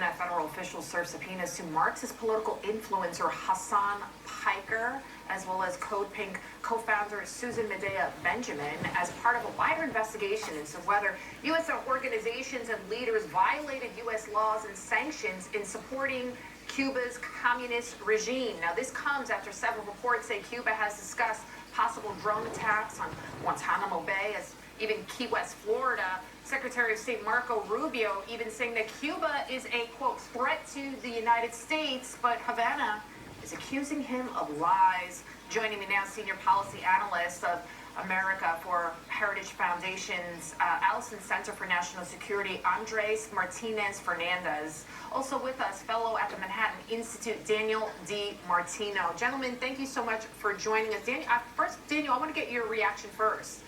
That federal officials serve subpoenas to Marxist political influencer Hassan Piker, as well as Code Pink co-founder Susan Medea Benjamin, as part of a wider investigation into whether U.S. organizations and leaders violated U.S. laws and sanctions in supporting Cuba's communist regime. Now, this comes after several reports say Cuba has discussed possible drone attacks on Guantanamo Bay, as even Key West, Florida. Secretary of State Marco Rubio even saying that Cuba is a, quote, threat to the United States, but Havana is accusing him of lies. Joining me now, senior policy analyst of America for Heritage Foundation's Allison Center for National Security, Andres Martinez Fernandez. Also with us, fellow at the Manhattan Institute, Daniel D. Martino. Gentlemen, thank you so much for joining us. Daniel, I want to get your reaction first.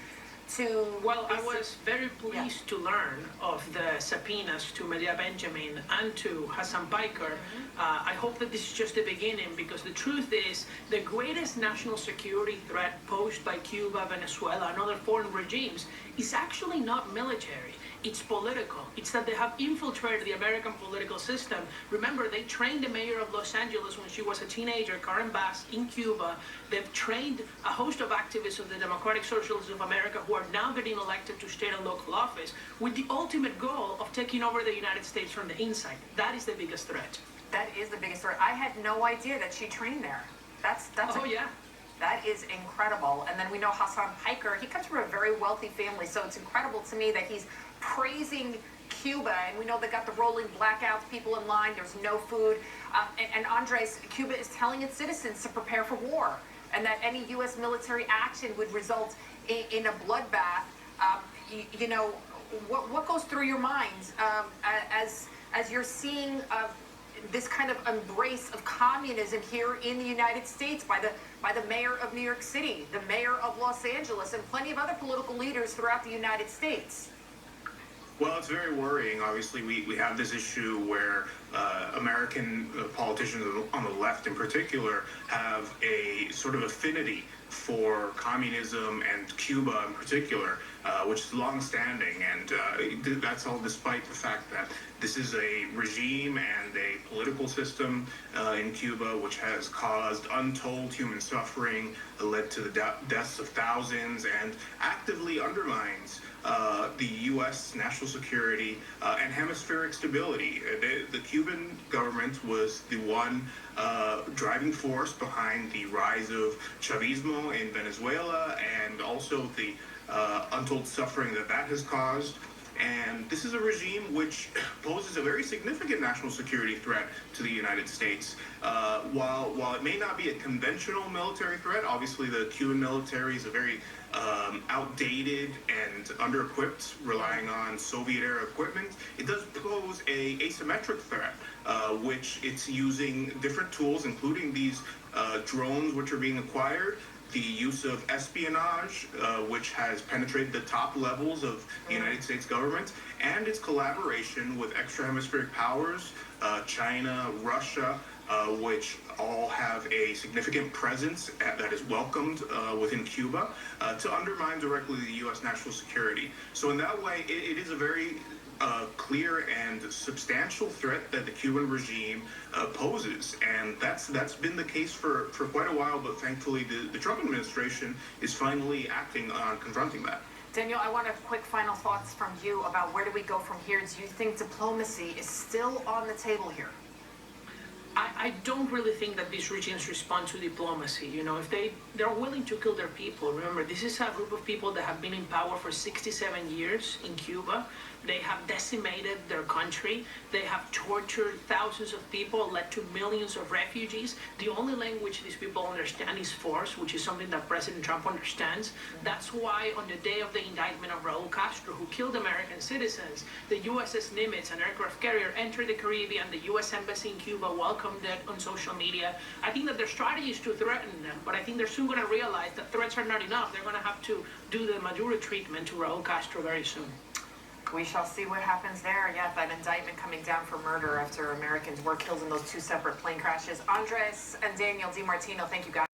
Well, I was very pleased to learn of the subpoenas to Medea Benjamin and to Hassan Piker. I hope that this is just the beginning, because the truth is the greatest national security threat posed by Cuba, Venezuela, and other foreign regimes is actually not military. It's political. It's that they have infiltrated the American political system. Remember, they trained the mayor of Los Angeles when she was a teenager, Karen Bass, in Cuba. They've trained a host of activists of the Democratic Socialists of America who are now getting elected to state and local office with the ultimate goal of taking over the United States from the inside. That is the biggest threat. That is the biggest threat. I had no idea that she trained there. Yeah. That is incredible. And then we know Hassan Piker, he comes from a very wealthy family, so it's incredible to me that he's praising Cuba, and we know they got the rolling blackouts, people in line, there's no food. And Andres, Cuba is telling its citizens to prepare for war, and that any U.S. military action would result in a bloodbath. You know, what goes through your minds as you're seeing this kind of embrace of communism here in the United States by the mayor of New York City, the mayor of Los Angeles, and plenty of other political leaders throughout the United States? Well, it's very worrying. Obviously, we have this issue where American politicians on the left in particular have a sort of affinity for communism and Cuba in particular, which is long-standing, and that's all despite the fact that this is a regime and a political system in Cuba which has caused untold human suffering, led to the deaths of thousands, and actively undermines the U.S. national security and hemispheric stability. The Cuban government was the one driving force behind the rise of Chavismo in Venezuela, and also the untold suffering that has caused. And this is a regime which poses a very significant national security threat to the United States. While it may not be a conventional military threat, obviously the Cuban military is a very outdated and under-equipped, relying on Soviet-era equipment. It does pose a asymmetric threat, which it's using different tools, including these drones which are being acquired, the use of espionage, which has penetrated the top levels of the United States government, and its collaboration with extra-hemispheric powers, China, Russia, which all have a significant presence that is welcomed within Cuba, to undermine directly the U.S. national security. So in that way, it is a very clear and substantial threat that the Cuban regime poses, and that's been the case for quite a while, but thankfully the Trump administration is finally acting on confronting that. Daniel, I want a quick final thoughts from you about where do we go from here. Do you think diplomacy is still on the table here? I don't really think that these regimes respond to diplomacy. You know, if they're willing to kill their people. Remember, this is a group of people that have been in power for 67 years in Cuba. They have decimated their country. They have tortured thousands of people, led to millions of refugees. The only language these people understand is force, which is something that President Trump understands. That's why on the day of the indictment of Raul Castro, who killed American citizens, the USS Nimitz, an aircraft carrier, entered the Caribbean. The U.S. Embassy in Cuba welcomed it on social media. I think that their strategy is to threaten them, but I think they're soon going to realize that threats are not enough. They're going to have to do the Maduro treatment to Raul Castro very soon. We shall see what happens there. Yeah, that indictment coming down for murder after Americans were killed in those two separate plane crashes. Andres and Daniel D. Martino, thank you guys.